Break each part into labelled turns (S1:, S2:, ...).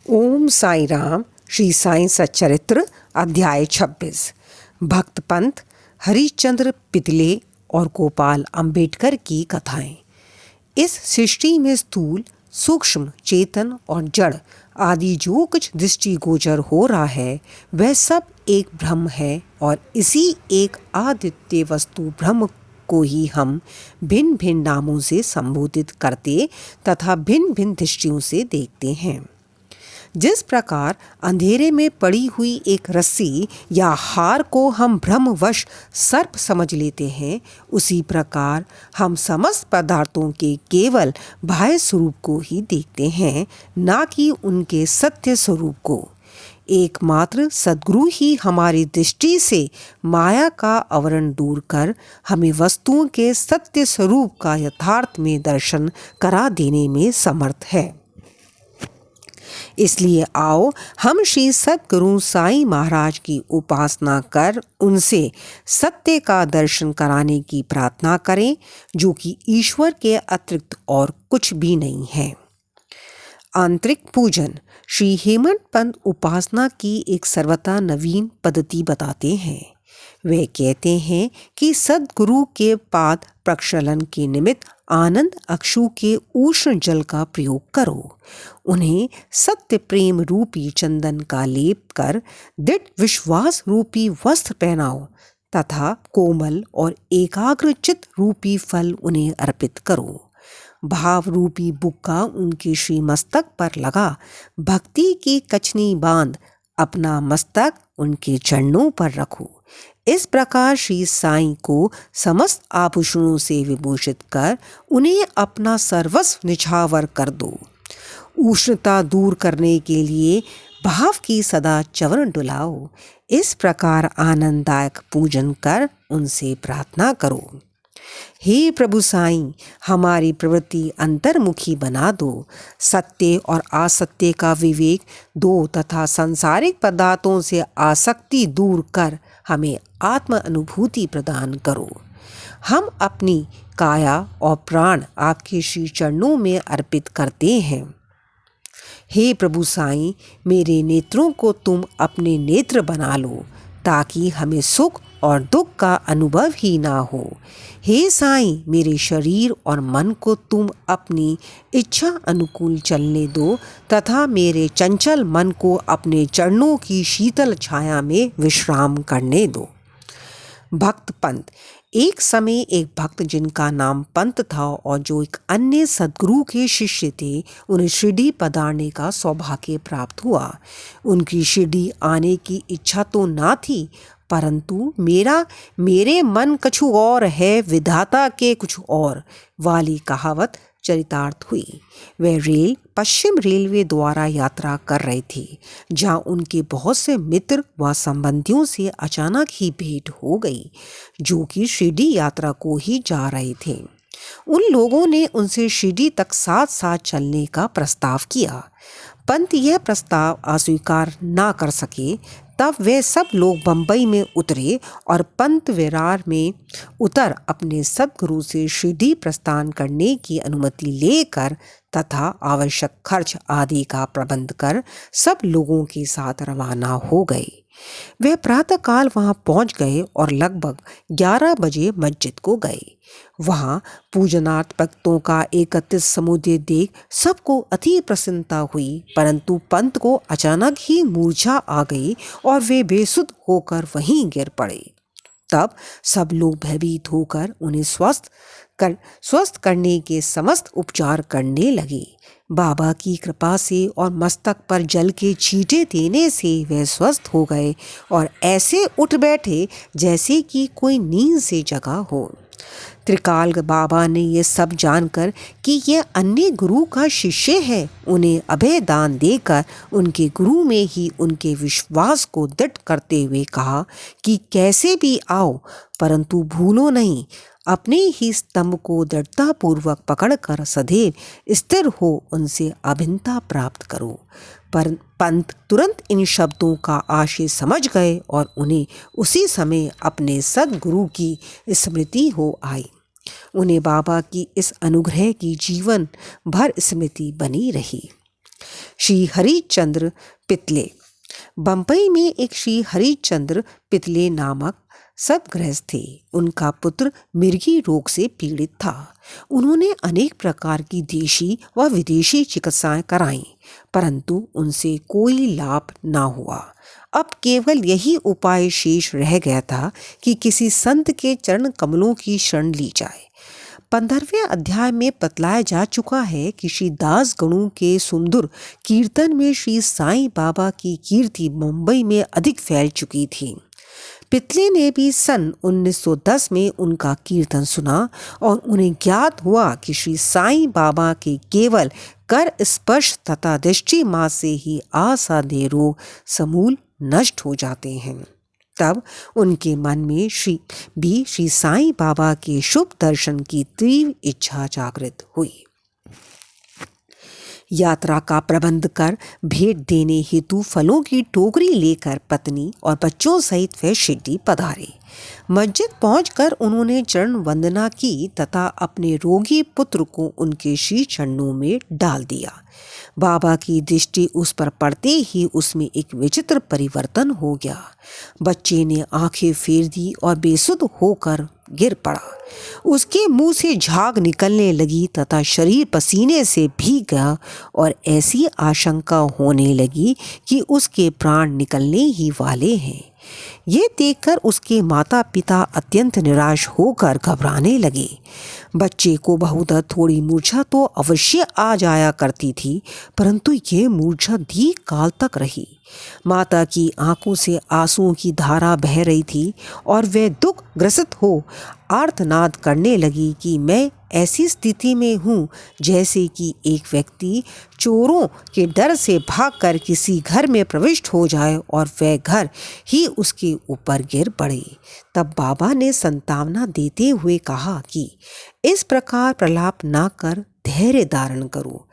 S1: ओम साई राम। श्री साई सच्चरित्र अध्याय 26। भक्त पंत, हरिश्चंद्र पितले और गोपाल अंबेडकर की कथाएं। इस सृष्टि में स्थूल, सूक्ष्म, चेतन और जड़ आदि जो कुछ दृष्टिगोचर हो रहा है वह सब एक ब्रह्म है और इसी एक अद्वितीय वस्तु ब्रह्म को ही हम भिन्न भिन्न नामों से संबोधित करते तथा भिन्न भिन्न दृष्टियों से देखते हैं। जिस प्रकार अंधेरे में पड़ी हुई एक रस्सी या हार को हम भ्रमवश सर्प समझ लेते हैं, उसी प्रकार हम समस्त पदार्थों के केवल बाह्य स्वरूप को ही देखते हैं, ना कि उनके सत्य स्वरूप को। एकमात्र सद्गुरु ही हमारी दृष्टि से माया का आवरण दूर कर हमें वस्तुओं के सत्य स्वरूप का यथार्थ में दर्शन करा देने में समर्थ है। इसलिए आओ हम श्री सद्गुरु साईं महाराज की उपासना कर उनसे सत्य का दर्शन कराने की प्रार्थना करें, जो कि ईश्वर के अतिरिक्त और कुछ भी नहीं है। आंतरिक पूजन। श्री हेमंत पंत उपासना की एक सर्वथा नवीन पद्धति बताते हैं। वे कहते हैं कि सद्गुरु के पाद प्रक्षालन के निमित्त आनंद अक्षु के उष्ण जल का प्रयोग करो। उन्हें सत्य प्रेम रूपी चंदन का लेप कर दृढ़ विश्वास रूपी वस्त्र पहनाओ तथा कोमल और एकाग्रचित रूपी फल उन्हें अर्पित करो। भाव रूपी बुक्का उनके श्री मस्तक पर लगा भक्ति की कचनी बांध अपना मस्तक उनके चरणों पर रखो। इस प्रकार श्री साईं को समस्त आभूषणों से विभूषित कर उन्हें अपना सर्वस्व निछावर कर दो। उष्णता दूर करने के लिए भाव की सदा चरण डुलाओ। इस प्रकार आनंददायक पूजन कर उनसे प्रार्थना करो। हे प्रभु साईं, हमारी प्रवृत्ति अंतर्मुखी बना दो, सत्य और असत्य का विवेक दो तथा सांसारिक पदार्थों से आसक्ति दूर कर हमें आत्म अनुभूति प्रदान करो। हम अपनी काया और प्राण आपके श्री चरणों में अर्पित करते हैं। हे प्रभु साईं, मेरे नेत्रों को तुम अपने नेत्र बना लो ताकि हमें सुख और दुख का अनुभव ही ना हो। हे साईं, मेरे शरीर और मन को तुम अपनी इच्छा अनुकूल चलने दो तथा मेरे चंचल मन को अपने चरणों की शीतल छाया में विश्राम करने दो। भक्त पंत। एक समय एक भक्त जिनका नाम पंत था और जो एक अन्य सद्गुरु के शिष्य थे, उन्हें शिरडी पधारने का सौभाग्य प्राप्त हुआ। उनकी शिरडी आने की इच्छा तो ना थी, परंतु मेरे मन कछु और है, विधाता के कुछ और वाली कहावत चरितार्थ हुई। वे पश्चिम रेलवे द्वारा यात्रा कर रहे थे, जहां उनके बहुत से मित्र व संबंधियों से अचानक ही भेंट हो गई, जो कि शिरडी यात्रा को ही जा रहे थे। उन लोगों ने उनसे शिरडी तक साथ साथ चलने का प्रस्ताव किया। पंत यह प्रस्ताव अस्वीकार ना कर सके। तब वे सब लोग बंबई में उतरे और पंत विरार में उतर अपने सद्गुरु से शिरडी प्रस्थान करने की अनुमति लेकर तथा आवश्यक खर्च आदि का प्रबंध कर सब लोगों के साथ रवाना हो गए। वे प्रातःकाल वहां पहुंच गए और लगभग 11 बजे मस्जिद को गए। वहां पूजनार्थ भक्तों का एकत्रित समुदाय देख सबको अति प्रसन्नता हुई, परंतु पंत को अचानक ही मूर्छा आ गई और वे बेसुध होकर वहीं गिर पड़े। तब सब लोग भयभीत होकर उन्हें स्वस्थ करने के समस्त उपचार करने लगे। बाबा की कृपा से और मस्तक पर जल के छींटे देने से वे स्वस्थ हो गए और ऐसे उठ बैठे जैसे कि कोई नींद से जगा हो। त्रिकाल बाबा ने यह सब जानकर कि यह अन्य गुरु का शिष्य है, उन्हें अभय दान देकर उनके गुरु में ही उनके विश्वास को दृढ़ करते हुए कहा कि कैसे भी आओ, परंतु भूलो नहीं, अपने ही स्तंभ को दृढ़तापूर्वक पकड़कर सदैव स्थिर हो उनसे अभिन्नता प्राप्त करो। पर पंत तुरंत इन शब्दों का आशय समझ गए और उन्हें उसी समय अपने सद्गुरु की स्मृति हो आई। उन्हें बाबा की इस अनुग्रह की जीवन भर स्मृति बनी रही। श्री हरिश्चंद्र पितले। बंबई में एक श्री हरिश्चंद्र पितले नामक सद्गृहस्थ थे। उनका पुत्र मिर्गी रोग से पीड़ित था। उन्होंने अनेक प्रकार की देशी व विदेशी चिकित्साएं कराईं, परंतु उनसे कोई लाभ न हुआ। अब केवल यही उपाय शेष रह गया था कि किसी संत के चरण कमलों की शरण ली जाए। 15वें अध्याय में बतलाया जा चुका है कि श्री दास गणु के सुमधुर कीर्तन में श्री साईं बाबा की कीर्ति मुंबई में अधिक फैल चुकी थी। पितले ने भी सन 1910 में उनका कीर्तन सुना और उन्हें ज्ञात हुआ कि श्री साईं बाबा के केवल कर स्पर्श तथा दृष्टि मात्र से ही आसाध्य रोग समूल नष्ट हो जाते हैं। तब उनके मन में श्री साईं बाबा के शुभ दर्शन की तीव्र इच्छा जागृत हुई। यात्रा का प्रबंध कर भेंट देने हेतु फलों की टोकरी लेकर पत्नी और बच्चों सहित वे शिरडी पधारे। मस्जिद पहुंचकर उन्होंने चरण वंदना की तथा अपने रोगी पुत्र को उनके श्री चरणों में डाल दिया। बाबा की दृष्टि उस पर पड़ते ही उसमें एक विचित्र परिवर्तन हो गया। बच्चे ने आंखें फेर दी और बेसुध होकर गिर पड़ा। उसके मुंह से झाग निकलने लगी तथा शरीर पसीने से भीग गया और ऐसी आशंका होने लगी कि उसके प्राण निकलने ही वाले हैं। ये देखकर उसके माता पिता अत्यंत निराश होकर घबराने लगे। बच्चे को बहुधा थोड़ी मूर्छा तो अवश्य आ जाया करती थी, परंतु ये मूर्छा दीर्घ काल तक रही। माता की आंखों से आंसुओं की धारा बह रही थी और वह दुख ग्रसित हो आर्तनाद करने लगी कि मैं ऐसी स्थिति में हूँ जैसे कि एक व्यक्ति चोरों के डर से भागकर किसी घर में प्रविष्ट हो जाए और वह घर ही उसके ऊपर गिर पड़े। तब बाबा ने सांत्वना देते हुए कहा कि इस प्रकार प्रलाप ना कर धैर्य धारण करो।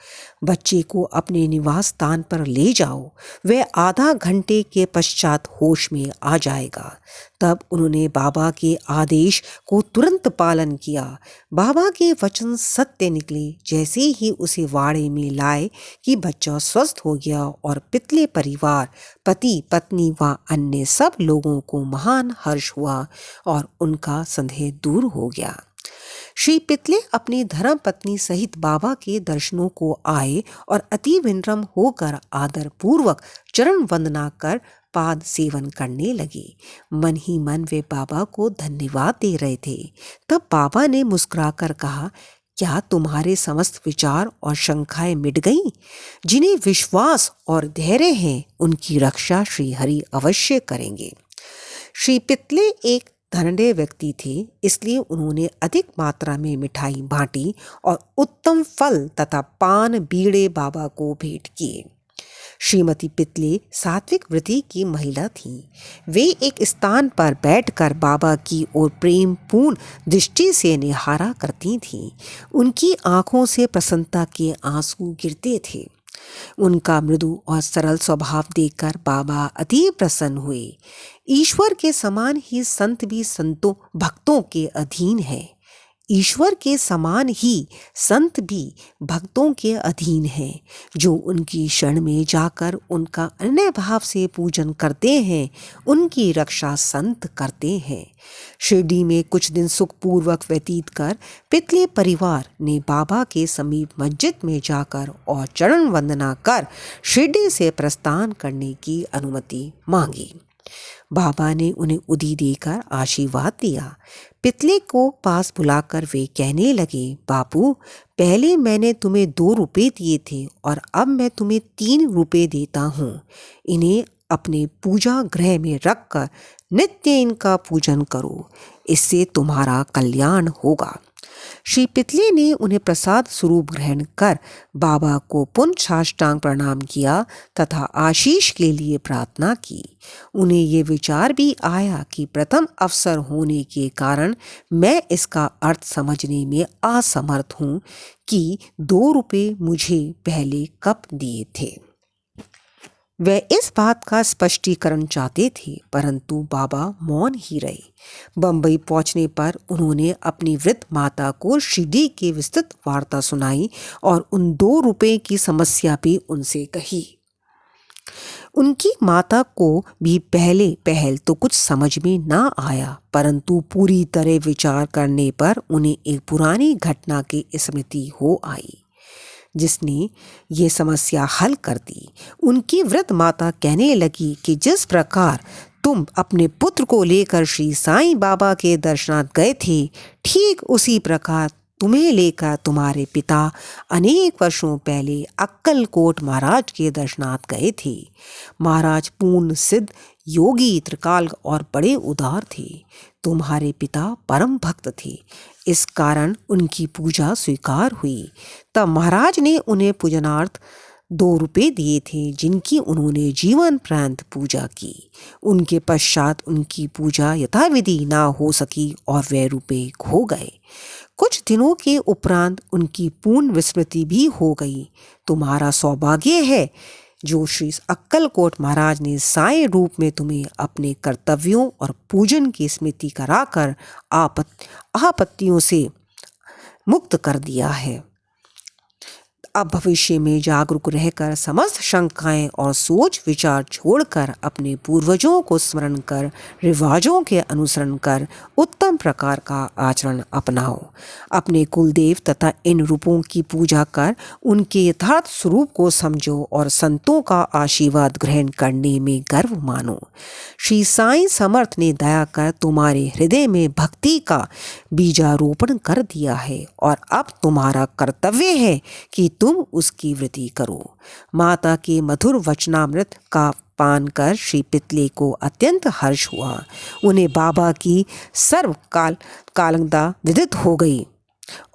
S1: बच्चे को अपने निवास स्थान पर ले जाओ, वह आधा घंटे के पश्चात होश में आ जाएगा। तब उन्होंने बाबा के आदेश को तुरंत पालन किया। बाबा के वचन सत्य निकले। जैसे ही उसे वाड़े में लाए कि बच्चा स्वस्थ हो गया और पितले परिवार, पति पत्नी व अन्य सब लोगों को महान हर्ष हुआ और उनका संदेह दूर हो गया। श्री पितले अपनी धर्म पत्नी सहित बाबा के दर्शनों को आए और अति विनम्र होकर आदर पूर्वक चरण वंदना कर पाद सेवन करने लगे। मन ही मन वे बाबा को धन्यवाद दे रहे थे। तब बाबा ने मुस्कुराकर कहा, क्या तुम्हारे समस्त विचार और शंकाएं मिट गईं? जिन्हें विश्वास और धैर्य है उनकी रक्षा श्री हरि अवश्य करेंगे। श्री पितले एक धनढ़ व्यक्ति थे, इसलिए उन्होंने अधिक मात्रा में मिठाई बांटी और उत्तम फल तथा पान बीड़े बाबा को भेंट किए। श्रीमती पितले सात्विक वृत्ति की महिला थीं। वे एक स्थान पर बैठकर बाबा की ओर प्रेम पूर्ण दृष्टि से निहारा करती थीं। उनकी आंखों से प्रसन्नता के आंसू गिरते थे। उनका मृदु और सरल स्वभाव देखकर बाबा अति प्रसन्न हुए। ईश्वर के समान ही संत भी संतों भक्तों के अधीन है। ईश्वर के समान ही संत भी भक्तों के अधीन हैं। जो उनकी शरण में जाकर उनका अन्य भाव से पूजन करते हैं, उनकी रक्षा संत करते हैं। शिरडी में कुछ दिन सुखपूर्वक व्यतीत कर पितले परिवार ने बाबा के समीप मस्जिद में जाकर और चरण वंदना कर शिरडी से प्रस्थान करने की अनुमति मांगी। बाबा ने उन्हें उदी देकर आशीर्वाद दिया। पितले को पास बुलाकर वे कहने लगे, बापू, पहले मैंने तुम्हें 2 रुपए दिए थे और अब मैं तुम्हें 3 रुपए देता हूँ। इन्हें अपने पूजा गृह में रखकर नित्य इनका पूजन करो, इससे तुम्हारा कल्याण होगा। श्री पितले ने उन्हें प्रसाद स्वरूप ग्रहण कर बाबा को पुनः साष्टांग प्रणाम किया तथा आशीष के लिए प्रार्थना की। उन्हें ये विचार भी आया कि प्रथम अवसर होने के कारण मैं इसका अर्थ समझने में असमर्थ हूँ कि 2 रुपए मुझे पहले कब दिए थे। वे इस बात का स्पष्टीकरण चाहते थे, परंतु बाबा मौन ही रहे। बंबई पहुंचने पर उन्होंने अपनी वृद्ध माता को शिरडी की विस्तृत वार्ता सुनाई और उन 2 रुपए की समस्या भी उनसे कही। उनकी माता को भी पहल तो कुछ समझ में ना आया, परंतु पूरी तरह विचार करने पर उन्हें एक पुरानी घटना की स्मृति हो आई जिसने ये समस्या हल कर दी। उनकी वृद्ध माता कहने लगी कि जिस प्रकार तुम अपने पुत्र को लेकर श्री साईं बाबा के दर्शनार्थ गए थे, ठीक उसी प्रकार तुम्हें लेकर तुम्हारे पिता अनेक वर्षों पहले अक्कलकोट महाराज के दर्शनार्थ गए थे। महाराज पूर्ण सिद्ध योगी, त्रिकाल और बड़े उदार थे। तुम्हारे पिता परम भक्त थे, इस कारण उनकी पूजा स्वीकार हुई। तब महाराज ने उन्हें पूजनार्थ 2 रुपए दिए थे, जिनकी उन्होंने जीवन पर्यंत पूजा की। उनके पश्चात उनकी पूजा यथाविधि ना हो सकी और वे रुपए खो गए। कुछ दिनों के उपरांत उनकी पूर्ण विस्मृति भी हो गई। तुम्हारा सौभाग्य है जो श्री अक्कलकोट महाराज ने साईं रूप में तुम्हें अपने कर्तव्यों और पूजन की स्मृति कराकर आपत्तियों से मुक्त कर दिया है। अब भविष्य में जागरूक रहकर समस्त शंकाएं और सोच विचार छोड़कर अपने पूर्वजों को स्मरण कर रिवाजों के अनुसरण कर उत्तम प्रकार का आचरण अपनाओ। अपने कुलदेव तथा इन रूपों की पूजा कर उनके यथार्थ स्वरूप को समझो और संतों का आशीर्वाद ग्रहण करने में गर्व मानो। श्री साईं समर्थ ने दया कर तुम्हारे हृदय में भक्ति का बीजारोपण कर दिया है और अब तुम्हारा कर्तव्य है कि तुम उसकी वृद्धि करो। माता के मधुर वचनामृत का पान कर श्री पितले को अत्यंत हर्ष हुआ। उन्हें बाबा की सर्व कालंदा विदित हो गई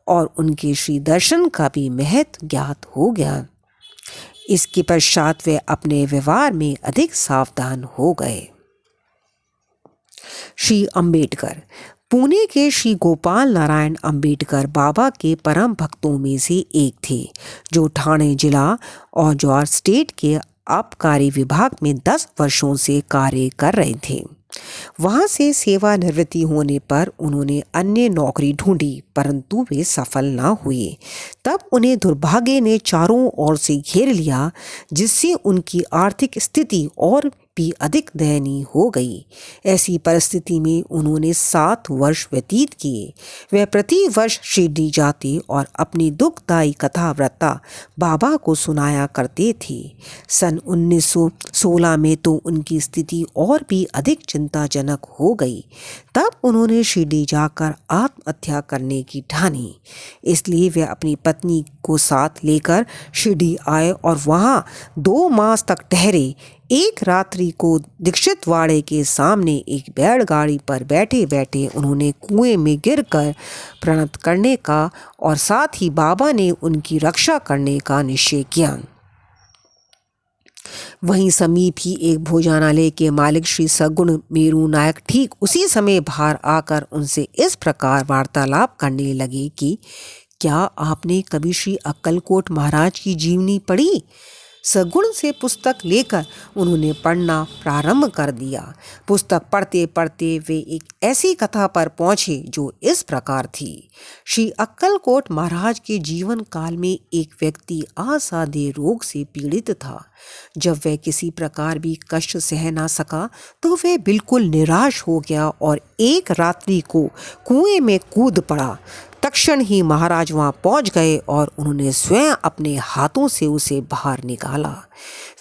S1: और उनके श्री दर्शन का भी महत्व ज्ञात हो गया। इसके पश्चात वे अपने व्यवहार में अधिक सावधान हो गए। श्री अंबेडकर। पुणे के श्री गोपाल नारायण अंबेडकर बाबा के परम भक्तों में से एक थे, जो ठाणे जिला और जॉर्ज स्टेट के आबकारी विभाग में 10 वर्षों से कार्य कर रहे थे। वहां से सेवानिवृत्ति होने पर उन्होंने अन्य नौकरी ढूंढी, परंतु वे सफल न हुए। तब उन्हें दुर्भाग्य ने चारों ओर से घेर लिया, जिससे उनकी आर्थिक स्थिति और भी अधिक दयनीय हो गई। ऐसी परिस्थिति में उन्होंने 7 वर्ष व्यतीत किए। वे प्रति वर्ष शिरडी जाते और अपनी दुखदायी कथा वृत्ता बाबा को सुनाया करते थे। सन 1916 में तो उनकी स्थिति और भी अधिक चिंताजनक हो गई। तब उन्होंने शिरडी जाकर आत्महत्या करने की ठानी। इसलिए वे अपनी पत्नी को साथ लेकर शिरडी आए और वहां 2 मास तक ठहरे। एक रात्रि को दीक्षित वाड़े के सामने एक बैलगाड़ी पर बैठे बैठे उन्होंने कुएं में गिरकर प्रणत करने का और साथ ही बाबा ने उनकी रक्षा करने का निश्चय किया। वहीं समीप ही एक भोजनालय के मालिक श्री सगुण मेरू नायक ठीक उसी समय बाहर आकर उनसे इस प्रकार वार्तालाप करने लगे कि क्या आपने कभी श्री अक्कलकोट महाराज की जीवनी पढ़ी? सगुण से पुस्तक लेकर उन्होंने पढ़ना प्रारंभ कर दिया। पुस्तक पढ़ते पढ़ते वे एक ऐसी कथा पर पहुंचे जो इस प्रकार थी। श्री अक्कलकोट महाराज के जीवन काल में एक व्यक्ति असाध्य रोग से पीड़ित था। जब वह किसी प्रकार भी कष्ट सह ना सका तो वह बिल्कुल निराश हो गया और एक रात्रि को कुएं में कूद पड़ा। तत्क्षण ही महाराज वहां पहुंच गए और उन्होंने स्वयं अपने हाथों से उसे बाहर निकाला।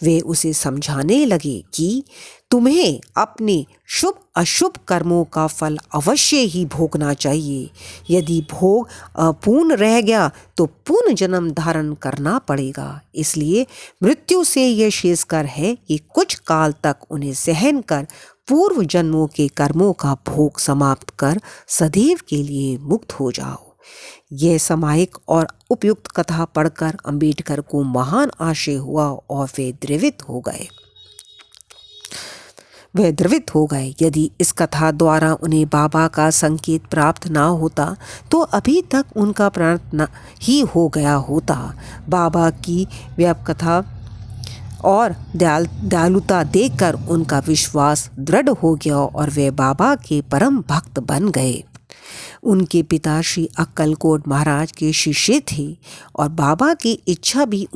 S1: वे उसे समझाने लगे कि तुम्हें अपने शुभ अशुभ कर्मों का फल अवश्य ही भोगना चाहिए। यदि भोग अपूर्ण रह गया तो पुनः जन्म धारण करना पड़ेगा। इसलिए मृत्यु से यह शेषकर है कि कुछ काल तक उन्हें सहन कर पूर्व जन्मों के कर्मों का भोग समाप्त कर सदैव के लिए मुक्त हो जाओ। यह सामायिक और उपयुक्त कथा पढ़कर अंबेडकर को महान आशय हुआ और वे द्रवित हो गए। यदि इस कथा द्वारा उन्हें बाबा का संकेत प्राप्त ना होता तो अभी तक उनका प्राण ही हो गया होता। बाबा की व्याप कथा और दयालुता देखकर उनका विश्वास दृढ़ हो गया और वे बाबा के परम भक्त बन गए। उनके पिता श्री अक्कलकोट महाराज के शिष्य थे और बाबा की इच्छा भी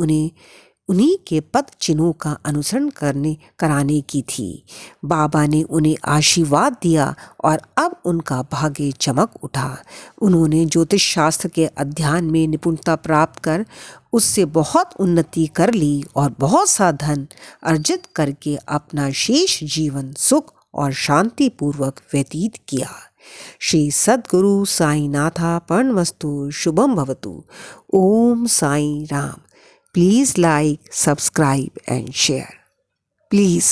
S1: उन्हीं के पद चिन्हों का अनुसरण कराने की थी। बाबा ने उन्हें आशीर्वाद दिया और अब उनका भाग्य चमक उठा। उन्होंने ज्योतिष शास्त्र के अध्ययन में निपुणता प्राप्त कर उससे बहुत उन्नति कर ली और बहुत सा धन अर्जित करके अपना शेष जीवन सुख और शांति पूर्वक व्यतीत किया। श्री सद्गुरु साईं नाथार्पणमस्तु। शुभम भवतु। Om Sai Ram. Please like, subscribe and share. Please.